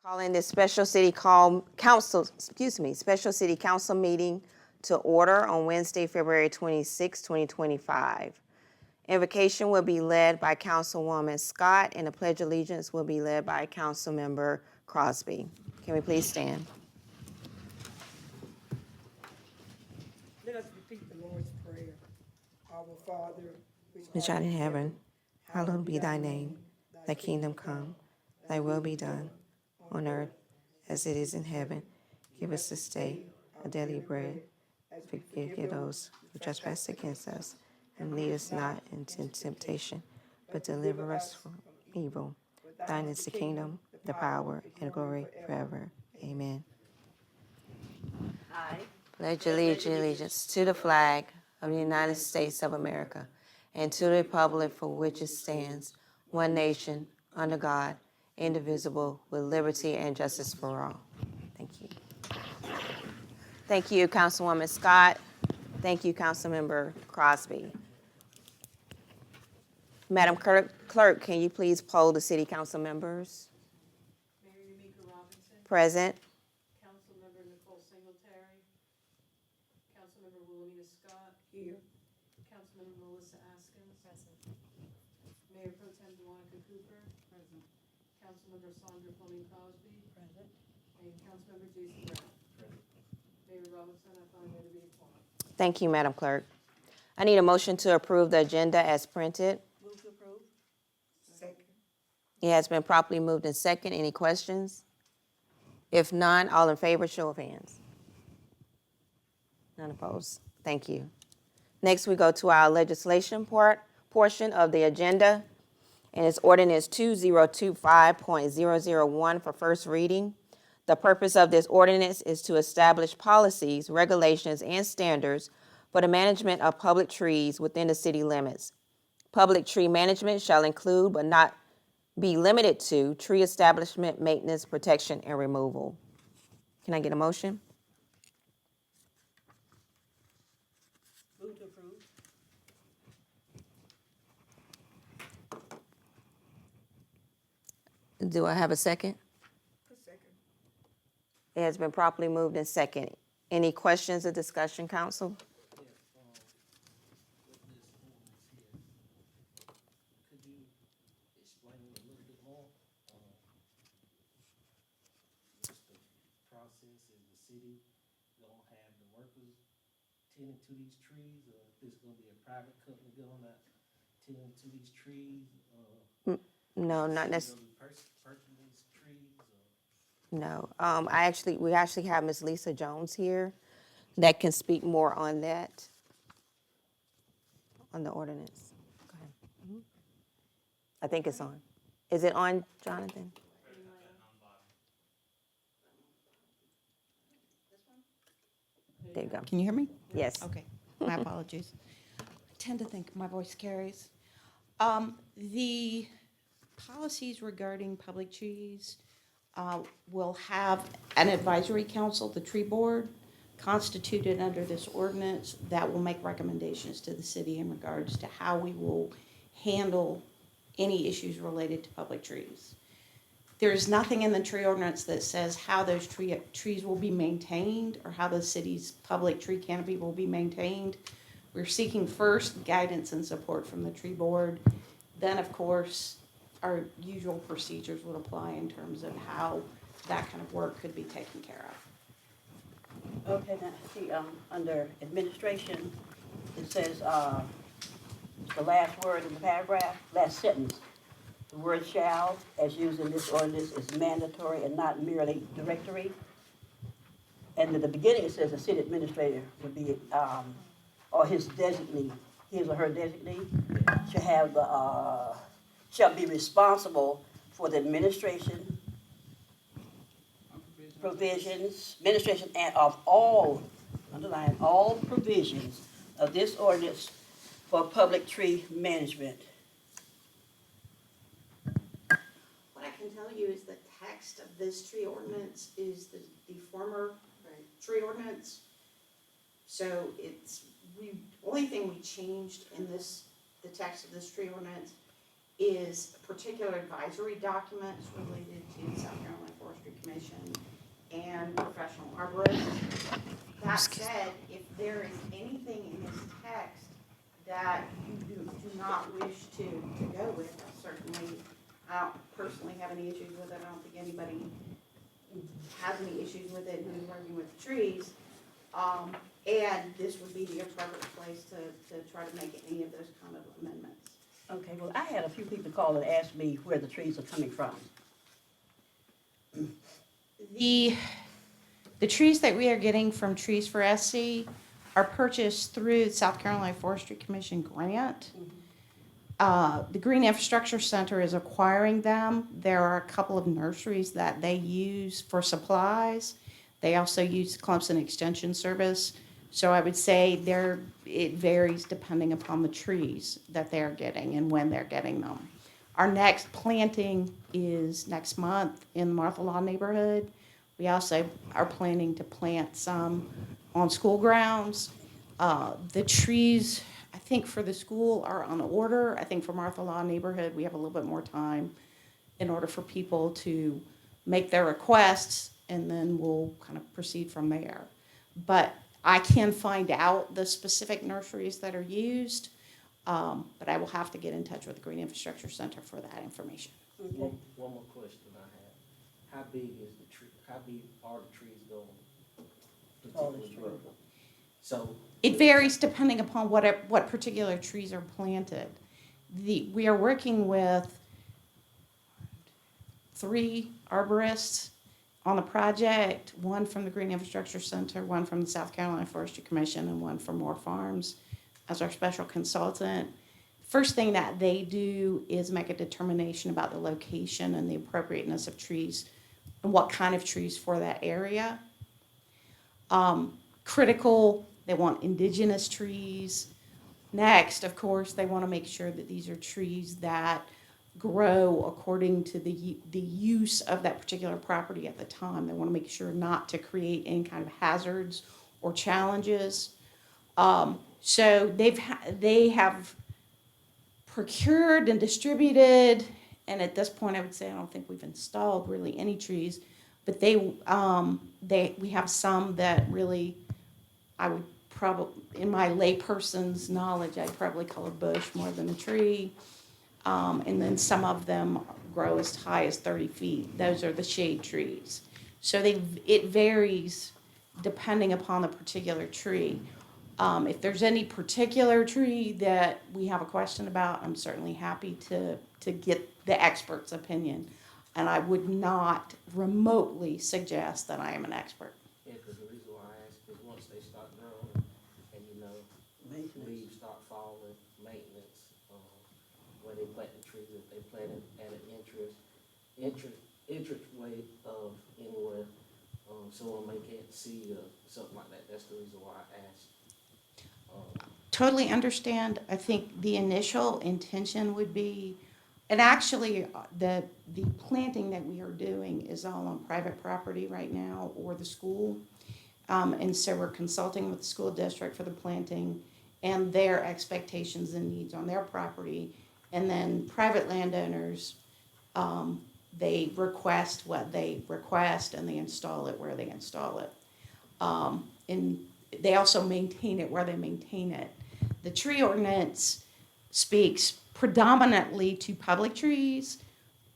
Calling this special city council meeting to order on Wednesday, February 26, 2025. Invocation will be led by Councilwoman Scott, and the Pledge of Allegiance will be led by Councilmember Crosby. Can we please stand? Let us repeat the Lord's Prayer. Our Father, Which art in heaven, hallowed be thy name. Thy kingdom come, thy will be done, on earth as it is in heaven. Give us this day our daily bread. Forgive those who trespass against us, and lead us not into temptation, but deliver us from evil. Thine is the kingdom, the power, and glory forever. Amen. I pledge allegiance to the flag of the United States of America and to the republic for which it stands, one nation, under God, indivisible, with liberty and justice for all. Thank you. Thank you, Councilwoman Scott. Thank you, Councilmember Crosby. Madam Clerk, can you please poll the city council members? Mayor Yamika Robinson. Present. Councilmember Nicole Singletary. Councilmember Wilhelmina Scott. here. Councilmember Melissa Askins. Present. Mayor Pro Tem DeMonica Cooper. Present. Councilmember Sandra Fleming Crosby. Present. And Councilmember Jason Brown. Present. Mayor Robinson, I find there to be a quorum. Thank you, Madam Clerk. I need a motion to approve the agenda as printed. Move to approve. Second. It has been properly moved in second. Any questions? If none, all in favor, show of hands. None opposed. Thank you. Next, we go to our legislation portion of the agenda, and it's ordinance 2025.001 for first reading. The purpose of this ordinance is to establish policies, regulations, and standards for the management of public trees within the city limits. Public tree management shall include, but not be limited to, tree establishment, maintenance, protection, and removal. Can I get a motion? Move to approve. Do I have a second? Second. It has been properly moved in second. Any questions or discussion, council? Could you explain a little bit more? What's the process? Is the city gonna have the workers tending to these trees, or if this gonna be a private company going out tending to these trees? No, not necessarily. Purchasing these trees, or? No. We actually have Ms. Lisa Jones here that can speak more on that, on the ordinance. Go ahead. I think it's on. Is it on, Jonathan? There you go. Can you hear me? Yes. Okay, my apologies. I tend to think my voice carries. The policies regarding public trees will have an advisory council, the tree board, constituted under this ordinance that will make recommendations to the city in regards to how we will handle any issues related to public trees. There is nothing in the tree ordinance that says how those trees will be maintained or how the city's public tree canopy will be maintained. We're seeking first guidance and support from the tree board. Then, of course, our usual procedures would apply in terms of how that kind of work could be taken care of. Okay, now, see, under administration, it says, the last word in the paragraph, last sentence. The word shall, as used in this ordinance, is mandatory and not merely directory. And at the beginning, it says the city administrator would be, or his designee, his or her designee, should have the, shall be responsible for the administration, administration and of all, underline, all provisions of this ordinance for public tree management. What I can tell you is the text of this tree ordinance is the former tree ordinance. So only thing we changed in the text of this tree ordinance is particular advisory documents related to South Carolina Forestry Commission and professional arborists. That said, if there is anything in this text that you do not wish to go with, certainly, I don't personally have any issues with it. I don't think anybody has any issues with it who's working with the trees. And this would be the appropriate place to try to make any of those kind of amendments. Okay, well, I had a few people call and ask me where the trees are coming from. The trees that we are getting from Trees for SC are purchased through the South Carolina Forestry Commission grant. The Green Infrastructure Center is acquiring them. There are a couple of nurseries that they use for supplies. They also use Clemson Extension Service. So I would say it varies depending upon the trees that they're getting and when they're getting them. Our next planting is next month in the Martha Law neighborhood. We also are planning to plant some on school grounds. The trees, I think for the school are on order. I think for Martha Law neighborhood, we have a little bit more time in order for people to make their requests, and then we'll kind of proceed from there. But I can find out the specific nurseries that are used, but I will have to get in touch with the Green Infrastructure Center for that information. Okay. One more question I have. How big is the tree, how big are the trees going? Tallest particularly tree. grow? So. It varies depending upon what particular trees are planted. We are working with 3 arborists on the project, one from the Green Infrastructure Center, one from the South Carolina Forestry Commission, and one from Moore Farms as our special consultant. First thing that they do is make a determination about the location and the appropriateness of trees and what kind of trees for that area. Critical, they want indigenous trees. Next, of course, they want to make sure that these are trees that grow according to the use of that particular property at the time. They want to make sure not to create any kind of hazards or challenges. So they have procured and distributed, and at this point, I would say I don't think we've installed really any trees, but we have some that really, I would probably, in my layperson's knowledge, I'd probably call a bush more than a tree. And then some of them grow as high as 30 feet. Those are the shade trees. So it varies depending upon the particular tree. If there's any particular tree that we have a question about, I'm certainly happy to get the expert's opinion. And I would not remotely suggest that I am an expert. Yeah, because the reason why I ask is once they start growing and leaves start falling, maintenance, where they plant the trees, if they plant it at an entrance way of anywhere, someone may can't see or something like that. That's the reason why I asked. Totally understand. I think the initial intention would be, and actually the planting that we are doing is all on private property right now or the school. And so we're consulting with the school district for the planting and their expectations and needs on their property. And then private landowners, they request what they request and they install it where they install it. And they also maintain it where they maintain it. The tree ordinance speaks predominantly to public trees,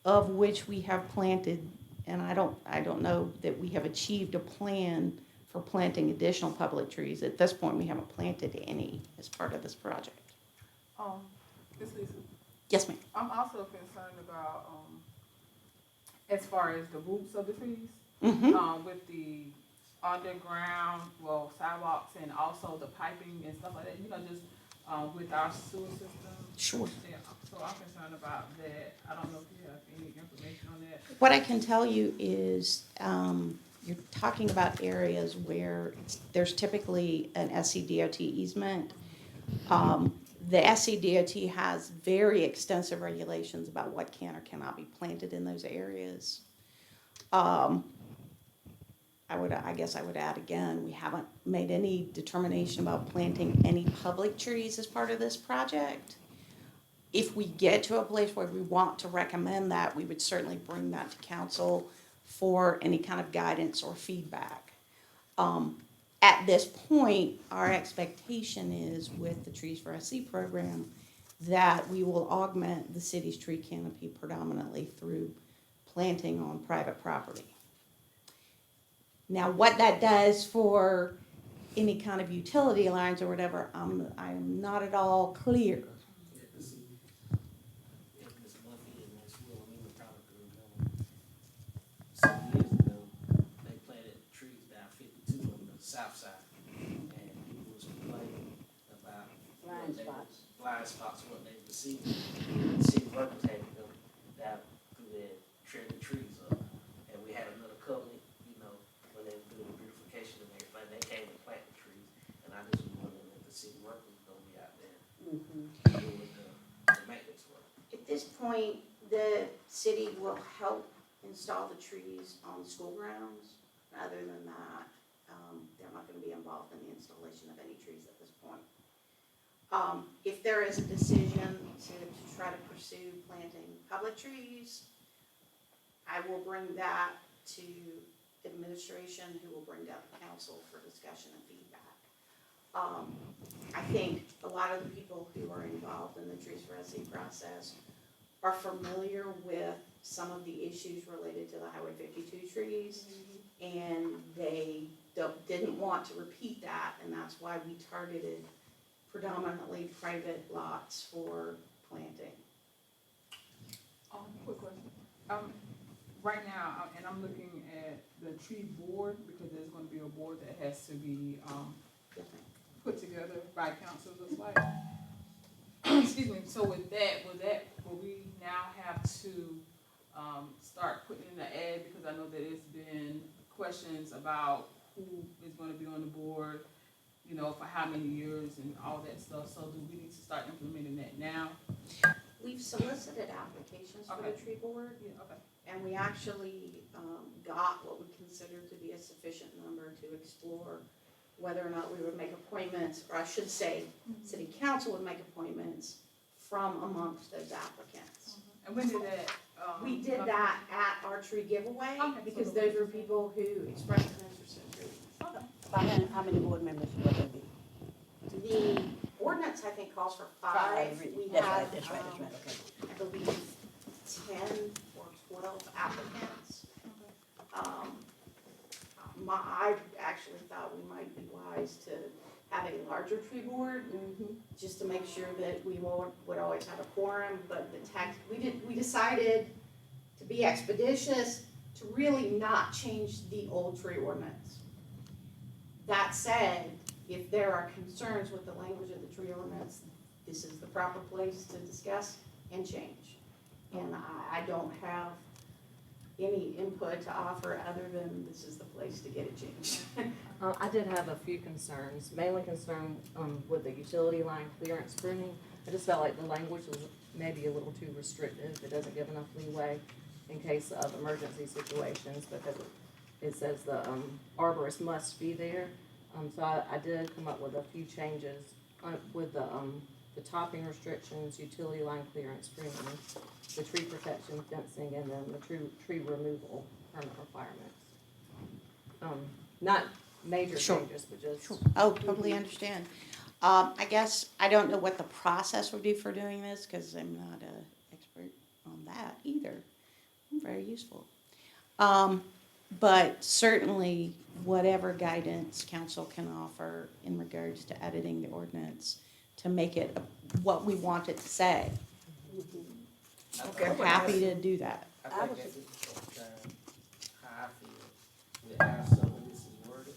of which we have planted, and I don't know that we have achieved a plan for planting additional public trees. At this point, we haven't planted any as part of this project. Ms. Lisa, Yes, ma'am. I'm also concerned about, as far as the roots of the trees, Mm-hmm. with the underground, sidewalks and also the piping and stuff like that, just, with our sewer system. Sure. Yeah, so I'm concerned about that. I don't know if you have any information on that. What I can tell you is you're talking about areas where there's typically an SCDOT easement. The SCDOT has very extensive regulations about what can or cannot be planted in those areas. I guess I would add again, we haven't made any determination about planting any public trees as part of this project. If we get to a place where we want to recommend that, we would certainly bring that to council for any kind of guidance or feedback. At this point, our expectation is with the Trees for SC program that we will augment the city's tree canopy predominantly through planting on private property. Now, what that does for any kind of utility lines or whatever, I'm not at all clear. Yeah, 'cause if Ms. Buffy and Ms. Wilhelmina probably remember, some years ago, they planted trees down 52 on the south side. And people was complaining about Blind spots. blind spots, what they were seeing. The city workers had to go down through there, trim the trees up. And we had another company, you know, when they were doing the beautification and everything, they came and planted trees. And I just was wondering if the city workers were gonna be out there doing the maintenance work. At this point, the city will help install the trees on the school grounds. Other than that, they're not gonna be involved in the installation of any trees at this point. If there is a decision to try to pursue planting public trees, I will bring that to administration, who will bring that to council for discussion and feedback. I think a lot of the people who are involved in the Trees for SC process are familiar with some of the issues related to the Highway 52 trees, and they didn't want to repeat that, and that's why we targeted predominantly private lots for planting. Quick question. Right now, and I'm looking at the tree board, because there's gonna be a board that has to be, put together by council, looks like. Excuse me, so with that, will we now have to, start putting in the ad, because I know that it's been questions about who is gonna be on the board, you know, for how many years and all that stuff, so do we need to start implementing that now? We've solicited applications for the Okay. tree board, Yeah, okay. and we actually got what we consider to be a sufficient number to explore whether or not we would make appointments, or I should say, city council would make appointments from amongst those applicants. And when did that, We did that at our tree giveaway, Okay. because those were people who expressed an interest in trees. Okay. How many board members will there be? The ordinance, I think, calls for five. We That's had, right, that's okay. I believe, 10 or 12 applicants. I actually thought we might be wise to have a larger tree board, just to make sure that we would always have a quorum, but we decided to be expeditious, to really not change the old tree ordinance. That said, if there are concerns with the language of the tree ordinance, this is the proper place to discuss and change. And I don't have any input to offer other than this is the place to get it changed. I did have a few concerns, mainly concerned with the utility line clearance pruning. I just felt like the language was maybe a little too restrictive. It doesn't give enough leeway in case of emergency situations, because it says the arborist must be there. So I did come up with a few changes with the topping restrictions, utility line clearance pruning, the tree protection fencing, and then the tree removal permit requirements. Not major Sure. changes, but just. Oh, totally understand. I guess I don't know what the process would be for doing this, because I'm not an expert on that either. Very useful. But certainly, whatever guidance council can offer in regards to editing the ordinance to make it what we want it to say, we're happy to do that. I think that's just how I feel with how some of this is worded.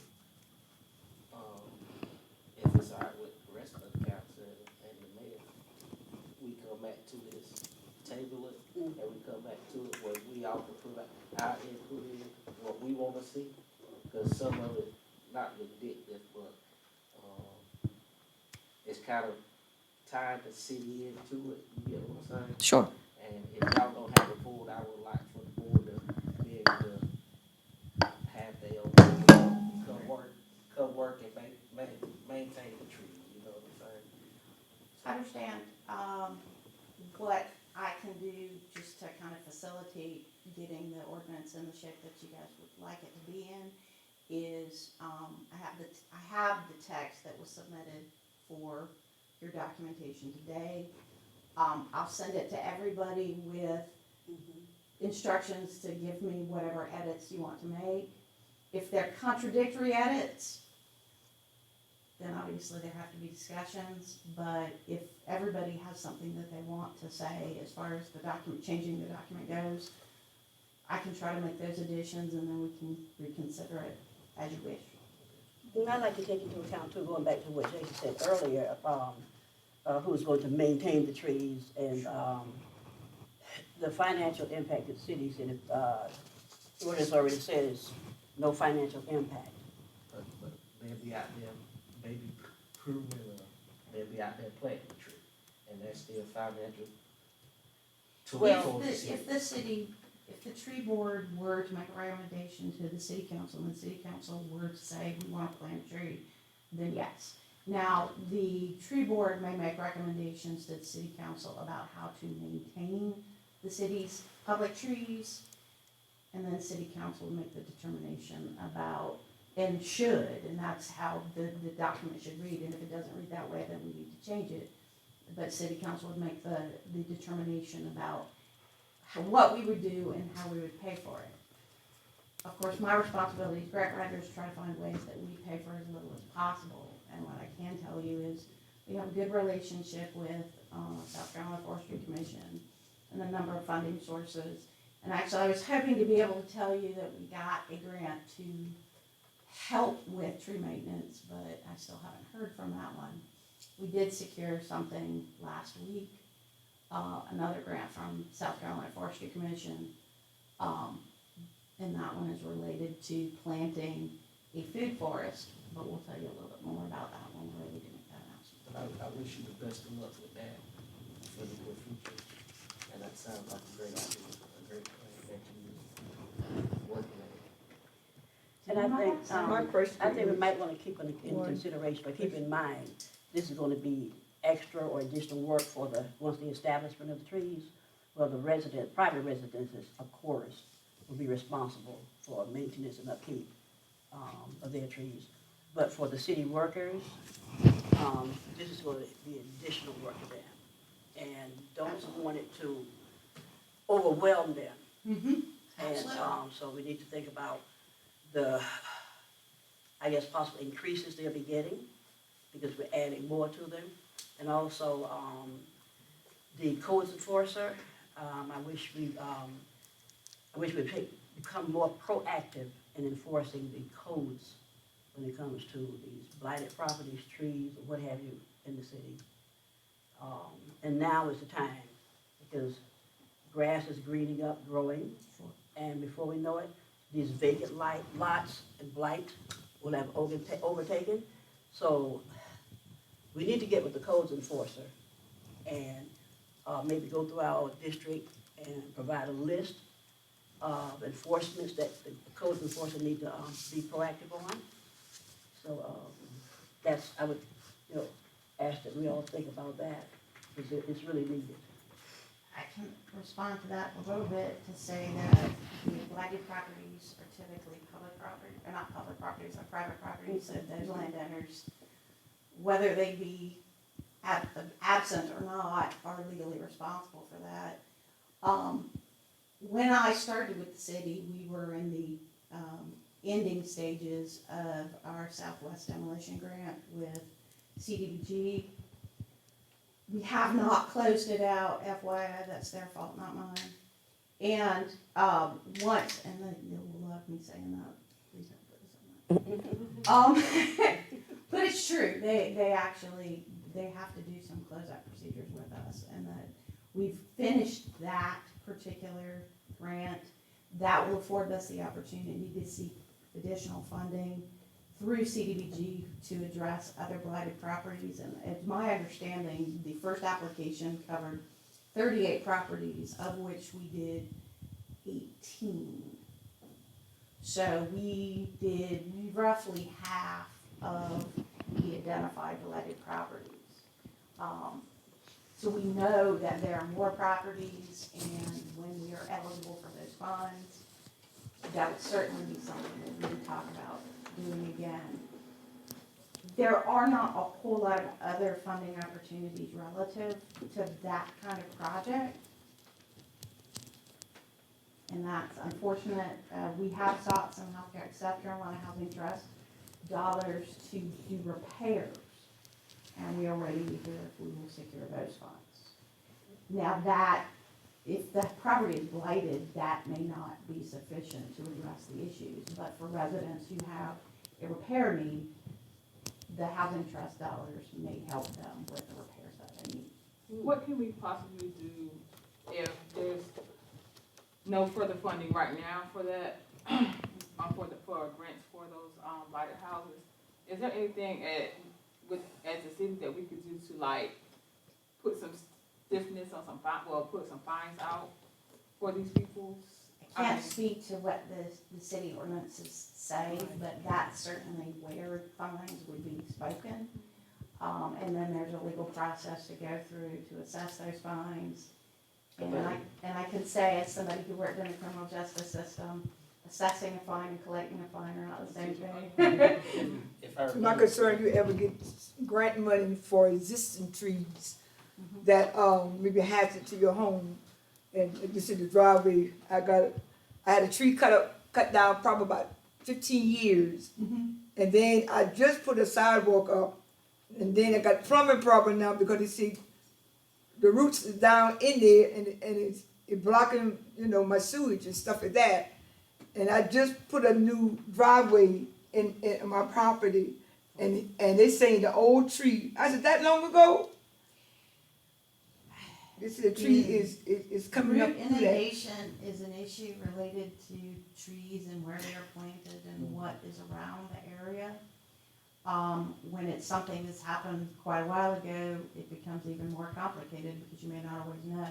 If it's all right with the rest of the council and the mayor, we come back to this, table it, and we come back to it where we all can put our input in, what we wanna see. Cause some of it, not ridiculous, but, it's kind of tied the city into it, you get what I'm saying? Sure. And if y'all don't have a board, I would like for the board to be able to have their own, come work and maintain the tree, you know what I'm saying? I understand. What I can do just to kind of facilitate getting the ordinance in the shape that you guys would like it to be in is, I have the text that was submitted for your documentation today. I'll send it to everybody with instructions to give me whatever edits you want to make. If they're contradictory edits, then obviously there have to be discussions, but if everybody has something that they want to say as far as the document, changing the document goes, I can try to make those additions and then we can reconsider it as you wish. And I'd like to take into account too, going back to what Jason said earlier, who's going to maintain the trees and, the financial impact of cities, and if, what it's already said is no financial impact. But they'll be out there, maybe pruning, they'll be out there planting the tree, and that's still financial to Well, If the tree board were to make a recommendation to the city council, and the city council were to say, we want to plant a tree, then yes. Now, the tree board may make recommendations to the city council about how to maintain the city's public trees, and then city council will make the determination about, and should, and that's how the document should read, and if it doesn't read that way, then we need to change it. But city council would make the determination about what we would do and how we would pay for it. Of course, my responsibility as grant writer is to try to find ways that we pay for as little as possible. And what I can tell you is we have a good relationship with South Carolina Forestry Commission and a number of funding sources. And actually, I was hoping to be able to tell you that we got a grant to help with tree maintenance, but I still haven't heard from that one. We did secure something last week, another grant from South Carolina Forestry Commission. And that one is related to planting a food forest, but we'll tell you a little bit more about that when we're ready to make that announcement. But I wish you the best of luck with that for the near future. And that sounds like a great idea, a great plan that you working at. And I think, My question I think we is- might wanna keep in consideration, but keep in mind, this is gonna be extra or additional work for once the establishment of the trees. Well, the private residences, of course, will be responsible for maintenance and upkeep, of their trees. But for the city workers, this is gonna be additional work for them. And don't want it to overwhelm them. Mm-hmm. And, so we need to think about I guess possible increases they'll be getting, because we're adding more to them. And also, the codes enforcer, I wish we'd become more proactive in enforcing the codes when it comes to these blighted properties, trees, or what have you in the city. And now is the time, because grass is greening up, growing, and before we know it, these vacant lots and blight will have overtaken. So we need to get with the codes enforcer and maybe go through our district and provide a list of enforcements that the codes enforcer need to be proactive on. So I would, ask that we all think about that, because it's really needed. I can respond to that a little bit to say that the blighted properties are typically public property, or not public properties, they're private properties, so those landowners, whether they be absent or not, are legally responsible for that. When I started with the city, we were in the ending stages of our Southwest Demolition Grant with CDBG. We have not closed it out, FYI, that's their fault, not mine. And once, and you'll love me saying that, please don't put this on that. But it's true, they actually, they have to do some closeout procedures with us, and that we've finished that particular grant. That will afford us the opportunity to seek additional funding through CDBG to address other blighted properties. And it's my understanding, the first application covered 38 properties, of which we did 18. So we did roughly half of the identified blighted properties. So we know that there are more properties, and when we are eligible for those funds, that would certainly be something that we would talk about doing again. There are not a whole lot of other funding opportunities relative to that kind of project. And that's unfortunate. We have sought some healthcare, South Carolina Housing Trust dollars to do repairs. And we are waiting to hear if we will secure those funds. Now that, if the property is blighted, that may not be sufficient to address the issues. But for residents who have a repair need, the housing trust dollars may help them with the repairs that they need. What can we possibly do if there's no further funding right now for that, for grants for those, blighted houses? Is there anything as a city that we could do to like put some stiffness on some put some fines out for these people? I can't speak to what the city ordinances say, but that's certainly where fines would be spoken. And then there's a legal process to go through to assess those fines. And I can say, as somebody who worked in the criminal justice system, assessing a fine and collecting a fine are not the same thing. If I My remember, concern, you ever get grant money for existing trees that, maybe hazard to your home. And you see the driveway, I had a tree cut down probably about 15 years. And then I just put a sidewalk up, and then I got plumbing problem now because you see, the roots is down in there and it's blocking, my sewage and stuff like that. And I just put a new driveway in my property, and they saying the old tree. I said, that long ago? They said the tree is coming up Root through that. inundation is an issue related to trees and where they are planted and what is around the area. When it's something that's happened quite a while ago, it becomes even more complicated because you may not always know.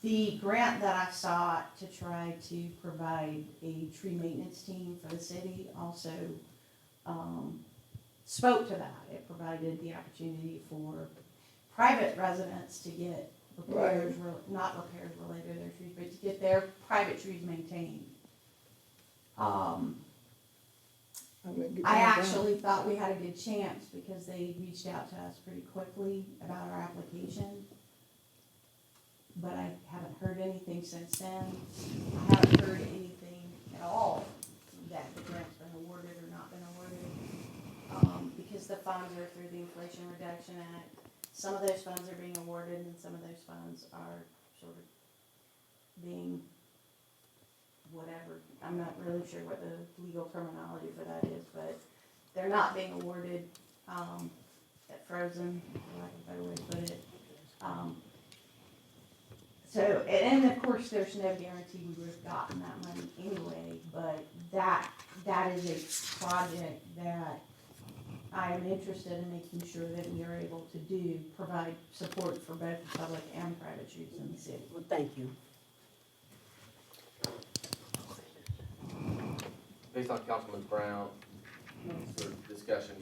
The grant that I sought to try to provide a tree maintenance team for the city also spoke to that. It provided the opportunity for private residents to get repairs, not repairs related to their trees, but to get their private trees maintained. I actually thought we had a good chance because they reached out to us pretty quickly about our application. But I haven't heard anything since then. I haven't heard anything at all that the grant's been awarded or not been awarded. Because the funds are through the Inflation Reduction Act. Some of those funds are being awarded and some of those funds are sort of being whatever. I'm not really sure what the legal terminology for that is, but they're not being awarded, frozen, for lack of a better way to put it. So, and of course, there's no guarantee we would have gotten that money anyway, but that is a project that I am interested in making sure that we are able to provide support for both the public and private trees in the city. Well, thank you. Based on Councilman Brown, for discussion,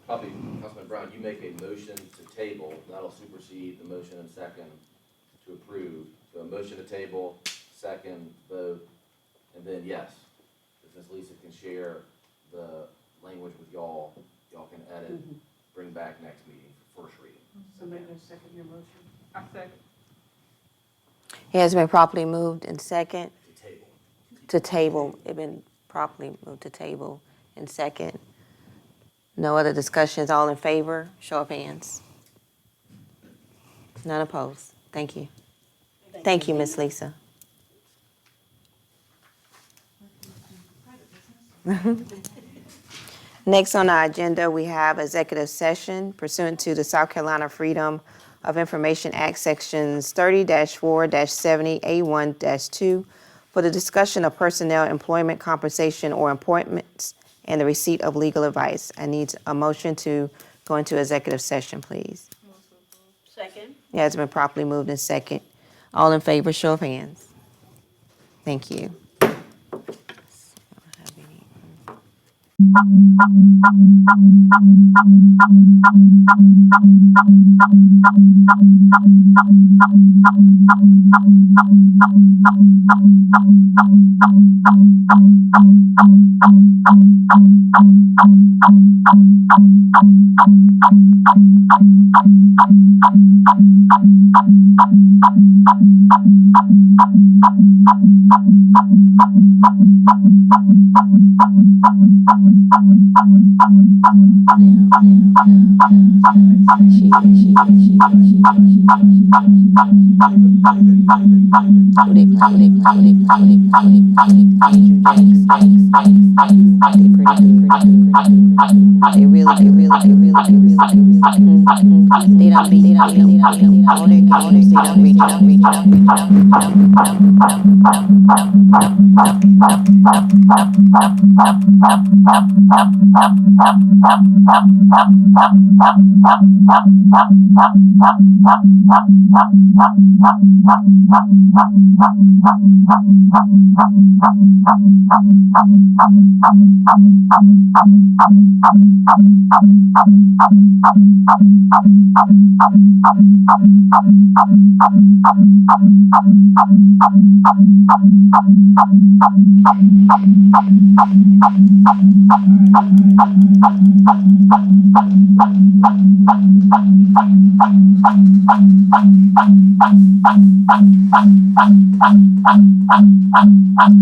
probably Councilman Brown, you make a motion to table, that'll supersede the motion and second to approve. So a motion to table, second vote, and then yes, if Ms. Lisa can share the language with y'all can edit, bring back next meeting for first reading. So make a second your motion. I second. It has been properly moved and second To table. to table. It been properly moved to table and second. No other discussions. All in favor? Show of hands. None opposed. Thank you. Thank you, Ms. Lisa. Next on our agenda, we have executive session pursuant to the South Carolina Freedom of Information Act, Sections 30-4-70A1-2, for the discussion of personnel, employment, compensation, or appointments, and the receipt of legal advice. I need a motion to go into executive session, please. Second. It has been properly moved in second. All in favor, show of hands. Thank you.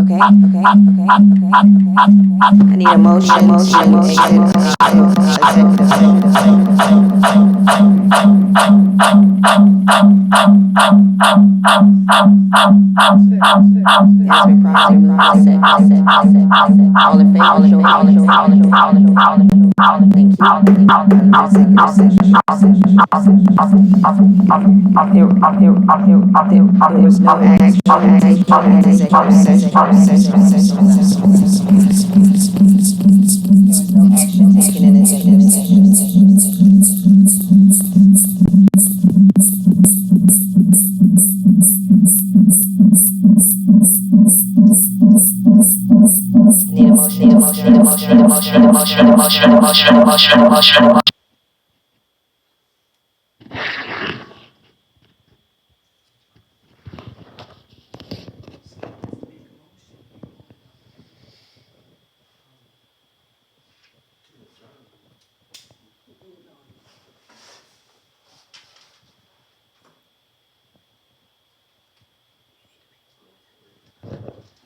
Okay. I need a motion to There was no action taken in executive session. There was no action taken in executive session. Need a motion.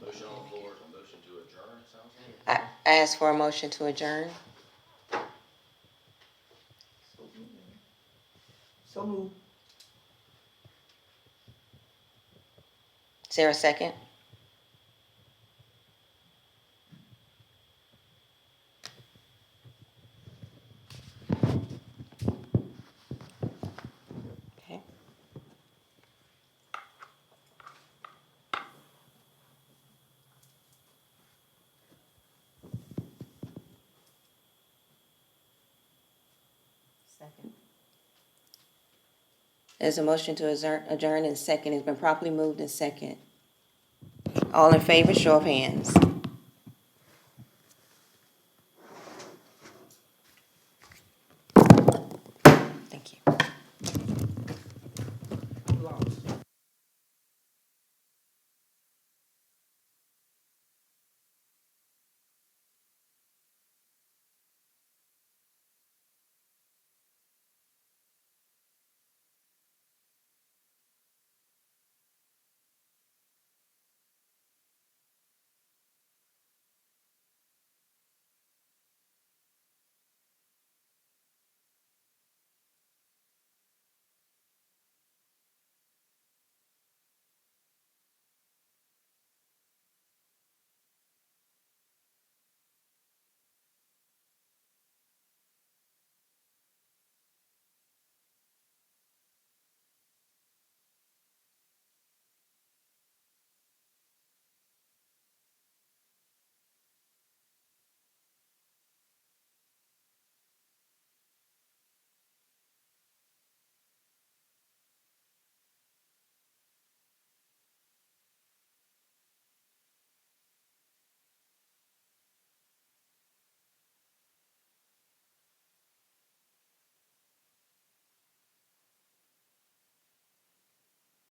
Motion on the floor, is a motion to adjourn, it sounds like? I ask for a motion to adjourn. So moved. Is there a second? Okay. Second. There's a motion to adjourn and second. It's been properly moved and second. All in favor, show of hands.